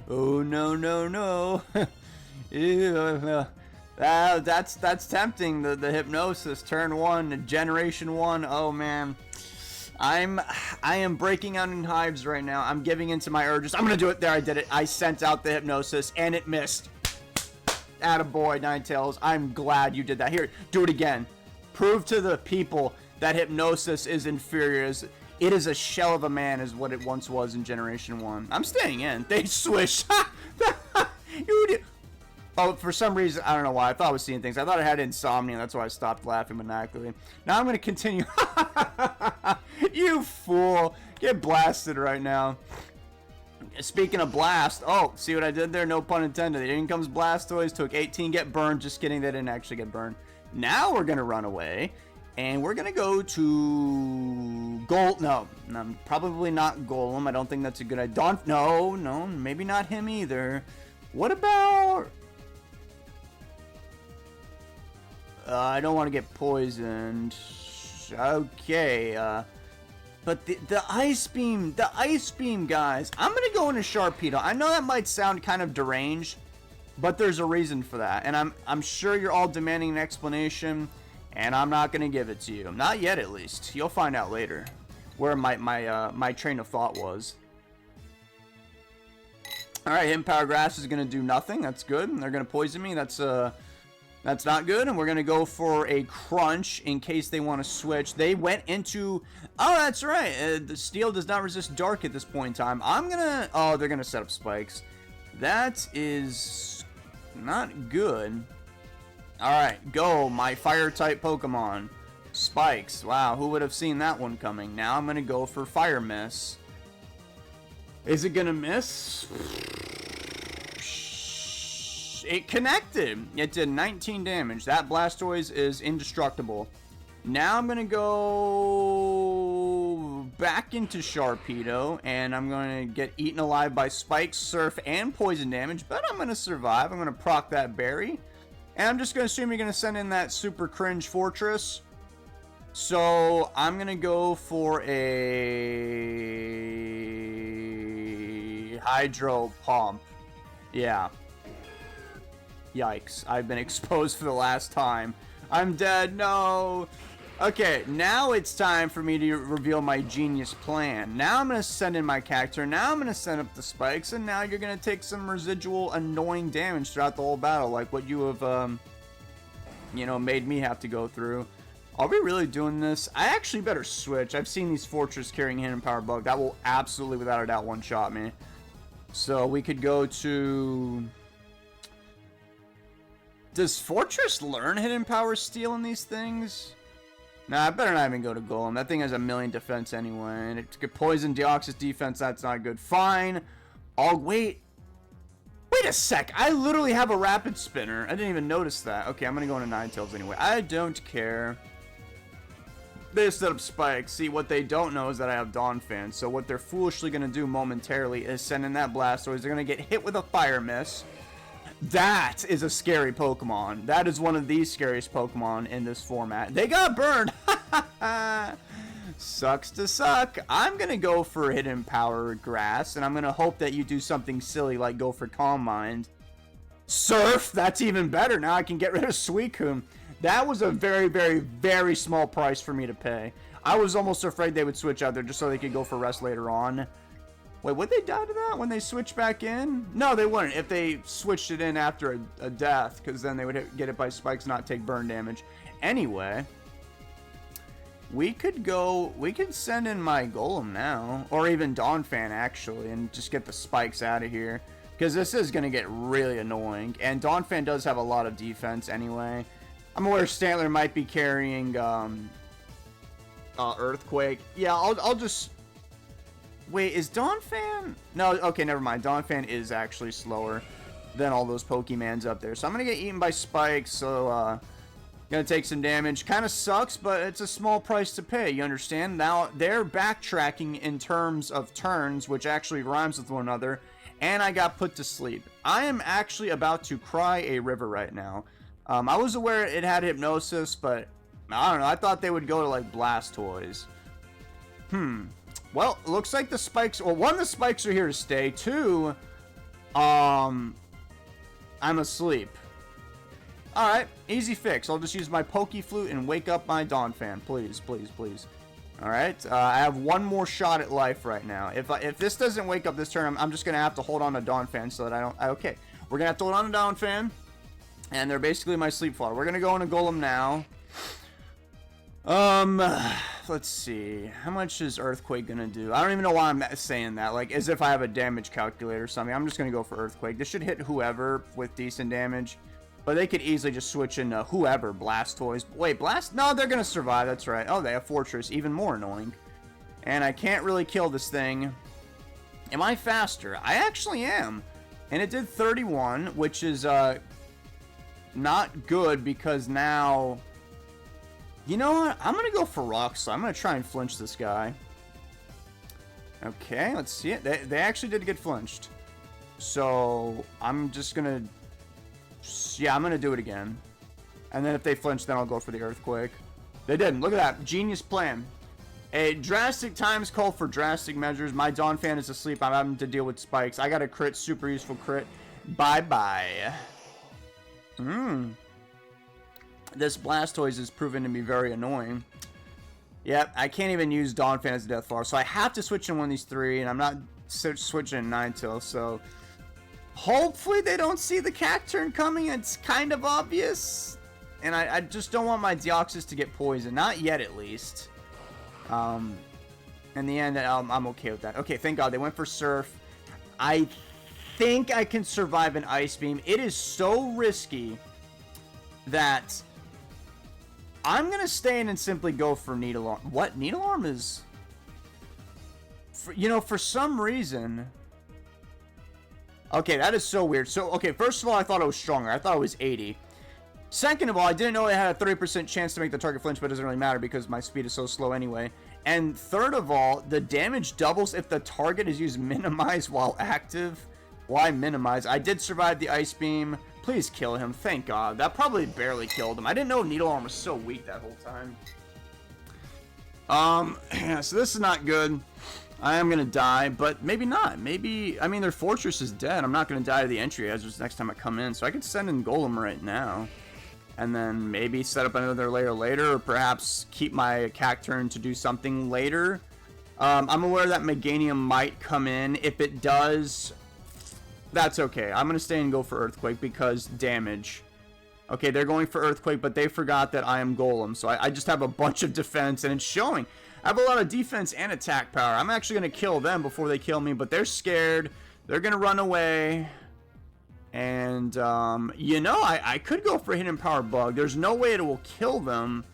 Oh, no, no, no. Ew, that's tempting. The hypnosis, turn 1, generation 1. Oh, man. I am breaking out in hives right now. I'm giving into my urges. I'm going to do it. There, I did it. I sent out the hypnosis, and it missed. Attaboy, Ninetales. I'm glad you did that. Here, do it again. Prove to the people that hypnosis is inferior. It is a shell of a man is what it once was in Generation 1. I'm staying in. They swish. You did. Oh, for some reason, I don't know why. I thought I was seeing things. I thought I had insomnia. That's why I stopped laughing maniacally. Now I'm going to continue. You fool. Get blasted right now. Speaking of blast. Oh, see what I did there? No pun intended. In comes Blastoise. Took 18. Get burned. Just kidding. They didn't actually get burned. Now we're going to run away. And we're going to go to... No, probably not Golem. I don't think that's a good idea. No, maybe not him either. What about... I don't want to get poisoned. Okay, but the ice beam, guys. I'm gonna go into Sharpedo. I know that might sound kind of deranged, but there's a reason for that, and I'm sure you're all demanding an explanation, and I'm not gonna give it to you. Not yet, at least. You'll find out later where my train of thought was. All right, Hidden Power Grass is gonna do nothing. That's good. They're gonna poison me. That's not good, and we're going to go for a Crunch in case they want to switch. They went into... Oh, that's right. The Steel does not resist Dark at this point in time. I'm going to... Oh, they're going to set up Spikes. That is not good. Alright, go, my Fire-type Pokemon. Spikes. Wow, who would have seen that one coming? Now I'm going to go for Fire Miss. Is it going to miss? It connected. It did 19 damage. That Blastoise is indestructible. Now I'm going to go back into Sharpedo, and I'm going to get eaten alive by Spike, Surf, and Poison damage, but I'm going to survive. I'm going to proc that Berry, and I'm just going to assume you're going to send in that super cringe Forretress. So I'm going to go for a Hydro Pump. Yeah. Yikes, I've been exposed for the last time. I'm dead, no! Okay, now it's time for me to reveal my genius plan. Now I'm going to send in my Cacturne, now I'm going to send up the Spikes, and now you're going to take some residual annoying damage throughout the whole battle, like what you have, you know, made me have to go through. Are we really doing this? I actually better switch. I've seen these Forretress carrying Hidden Power Bug. That will absolutely, without a doubt, one-shot me. So we could go to... Does Forretress learn Hidden Power Steel in these things? Nah, I better not even go to Golem. That thing has a million defense anyway. And it could poison Deoxys defense. That's not good. Fine. I'll wait. Wait a sec. I literally have a Rapid Spinner. I didn't even notice that. Okay, I'm going to go into Ninetales anyway. I don't care. They set up Spikes. See, what they don't know is that I have Donphan. So what they're foolishly going to do momentarily is send in that Blastoise. They're going to get hit with a Fire Miss. That is a scary Pokemon. That is one of the scariest Pokemon in this format. They got burned. Sucks to suck. I'm going to go for Hidden Power Grass, and I'm going to hope that you do something silly like go for Calm Mind. Surf, that's even better. Now I can get rid of Suicune. That was a very, very, very small price for me to pay. I was almost afraid they would switch out there just so they could go for Rest later on. Wait, would they die to that when they switch back in? No, they wouldn't if they switched it in after a death, because then they would get it by Spikes, not take burn damage. Anyway, we could send in my Golem now, or even Donphan actually, and just get the Spikes out of here, because this is going to get really annoying, and Donphan does have a lot of defense anyway. I'm aware Stantler might be carrying Earthquake. Yeah, I'll just... Wait, is Donphan? No, okay, never mind. Donphan is actually slower than all those Pokemans up there. So I'm going to get eaten by Spikes, so going to take some damage. Kind of sucks, but it's a small price to pay, you understand? Now, they're backtracking in terms of turns, which actually rhymes with one another, and I got put to sleep. I am actually about to cry a river right now. I was aware it had Hypnosis, but I don't know. I thought they would go to, like, Blastoise. Well, it looks like the Spikes... Well, one, the Spikes are here to stay. Two, I'm asleep. Alright, easy fix. I'll just use my Poke Flute and wake up my Donphan. Please, please, please. Alright, I have one more shot at life right now. If this doesn't wake up this turn, I'm just going to have to hold on to Donphan so that I don't... Okay, we're going to have to hold on to Donphan. And they're basically my sleep fodder. We're going to go into Golem now. Let's see. How much is Earthquake going to do? I don't even know why I'm saying that. Like, as if I have a damage calculator or something. I'm just going to go for Earthquake. This should hit whoever with decent damage. But they could easily just switch into whoever. Blastoise. Wait, No, they're going to survive. That's right. Oh, they have Forretress. Even more annoying. And I can't really kill this thing. Am I faster? I actually am. And it did 31, which is not good because now... You know what? I'm going to go for Rock Slide. I'm going to try and flinch this guy. Okay, let's see it. They actually did get flinched. So, I'm just going to... Yeah, I'm going to do it again. And then if they flinch, then I'll go for the Earthquake. They didn't. Look at that. Genius plan. A drastic times call for drastic measures. My Donphan is asleep. I'm having to deal with spikes. I got a crit. Super useful crit. Bye-bye. This Blastoise is proven to be very annoying. Yep, I can't even use Donphan as a Death Flower. So I have to switch in one of these three. And I'm not switching in Ninetales. So... Hopefully they don't see the Cacturne coming. It's kind of obvious. And I just don't want my Deoxys to get poisoned. Not yet, at least. In the end, I'm okay with that. Okay, thank God. They went for Surf. I think I can survive an Ice Beam. It is so risky that I'm going to stay in and simply go for Needle Arm. What? Needle Arm is... for some reason... Okay, that is so weird. So, okay, first of all, I thought it was stronger. I thought it was 80. Second of all, I didn't know it had a 30% chance to make the target flinch, but it doesn't really matter because my speed is so slow anyway. And third of all, the damage doubles if the target is used minimize while active. Why minimize? I did survive the Ice Beam. Please kill him. Thank God. That probably barely killed him. I didn't know Needle Arm was so weak that whole time. So this is not good. I am going to die, but maybe not. Maybe, I mean, their Forretress is dead. I'm not going to die to the entry hazards next time I come in. So I could send in Golem right now. And then maybe set up another layer later. Or perhaps keep my Cacturne to do something later. I'm aware that Meganium might come in. If it does, that's okay. I'm going to stay and go for Earthquake because damage. Okay, they're going for Earthquake, but they forgot that I am Golem. So I just have a bunch of defense, and it's showing. I have a lot of defense and attack power. I'm actually going to kill them before they kill me, but they're scared. They're going to run away. And, I could go for Hidden Power Bug. There's no way it will kill them,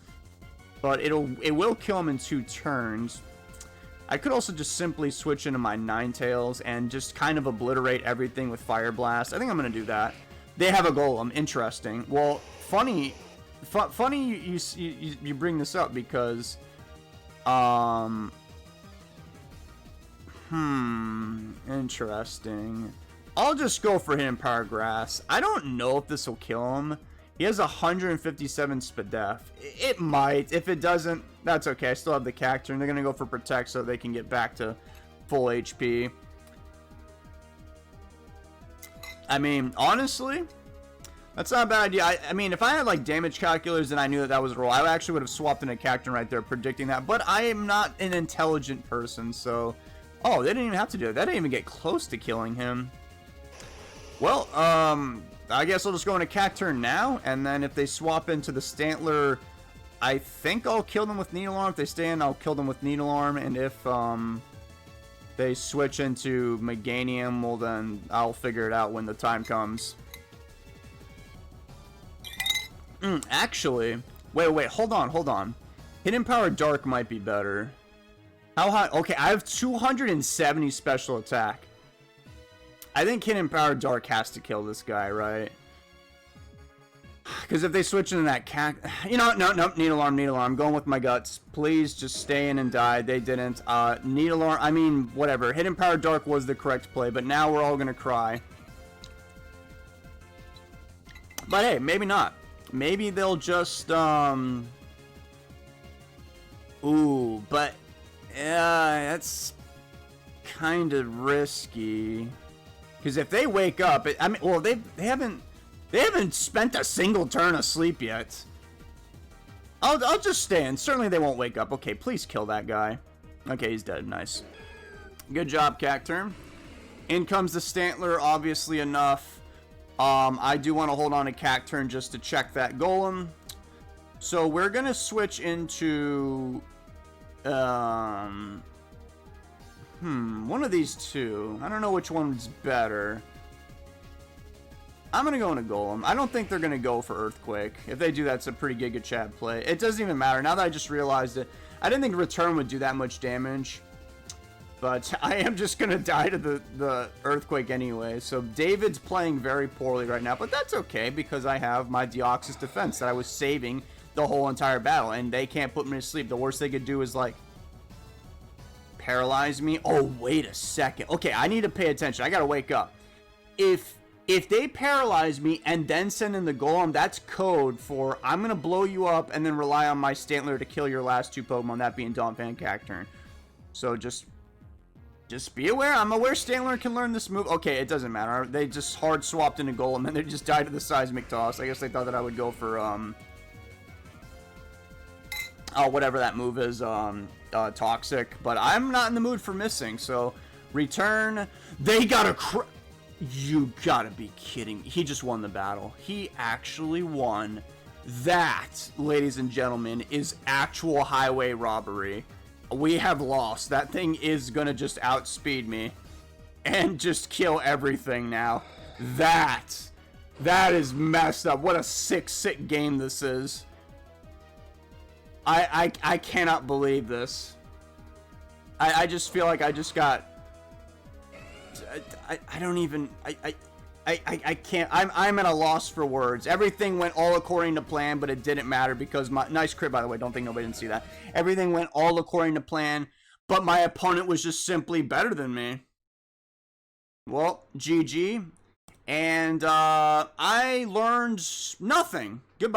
but it will kill them in 2 turns. I could also just simply switch into my Ninetales and just kind of obliterate everything with Fire Blast. I think I'm going to do that. They have a Golem. Interesting. Well, funny you bring this up because... Interesting. I'll just go for Hidden Power Grass. I don't know if this will kill him. He has 157 Spadef. It might. If it doesn't, that's okay. I still have the Cacturne. They're going to go for Protect so they can get back to full HP. I mean, honestly, that's not a bad idea. I mean, if I had, like, damage calculators and I knew that was a roll, I actually would have swapped in a Cacturne right there, predicting that. But I am not an intelligent person, so... Oh, they didn't even have to do it. That didn't even get close to killing him. Well, I guess I'll just go into Cacturne now, and then if they swap into the Stantler, I think I'll kill them with Needle Arm. If they stay in, I'll kill them with Needle Arm, and if, they switch into Meganium, well then, I'll figure it out when the time comes. Actually, wait, hold on. Hidden Power Dark might be better. How high? Okay, I have 270 special attack. I think Hidden Power Dark has to kill this guy, right? Because if they switch into that You know what? No, Needle Arm. I'm going with my guts. Please just stay in and die. They didn't. Needle Arm, I mean, whatever. Hidden Power Dark was the correct play, but now we're all going to cry. But hey, maybe not. Maybe they'll just, Ooh, but... Yeah, that's kind of risky. Because if they wake up, I mean, well, they haven't spent a single turn asleep yet. I'll just stand. Certainly they won't wake up. Okay, please kill that guy. Okay, he's dead. Nice. Good job, Cacturne. In comes the Stantler, obviously enough. I do want to hold on to Cacturne just to check that Golem. So we're going to switch into... one of these two. I don't know which one's better. I'm going to go into Golem. I don't think they're going to go for Earthquake. If they do, that's a pretty Giga Chad play. It doesn't even matter. Now that I just realized it, I didn't think Return would do that much damage. But I am just going to die to the Earthquake anyway. So David's playing very poorly right now. But that's okay because I have my Deoxys defense that I was saving the whole entire battle. And they can't put me to sleep. The worst they could do is like paralyze me. Oh, wait a second. Okay, I need to pay attention. I got to wake up. If they paralyze me and then send in the Golem, that's code for I'm going to blow you up and then rely on my Stantler to kill your last two Pokemon, that being Donphan Cacturne. So just be aware. I'm aware Stantler can learn this move. Okay, it doesn't matter. They just hard swapped into Golem and they just died to the Seismic Toss. I guess they thought that I would go for, whatever that move is, Toxic. But I'm not in the mood for missing, so Return. They got a You gotta be kidding. He just won the battle. He actually won. That, ladies and gentlemen, is actual highway robbery. We have lost. That thing is gonna just outspeed me and just kill everything now. That is messed up. What a sick game this is. I cannot believe this. I just feel like I just got... I don't even... I can't... I'm at a loss for words. Everything went all according to plan, but it didn't matter because my... Nice crit, by the way. Don't think nobody didn't see that. Everything went all according to plan, but my opponent was just simply better than me. Well, GG. And I learned nothing. Goodbye.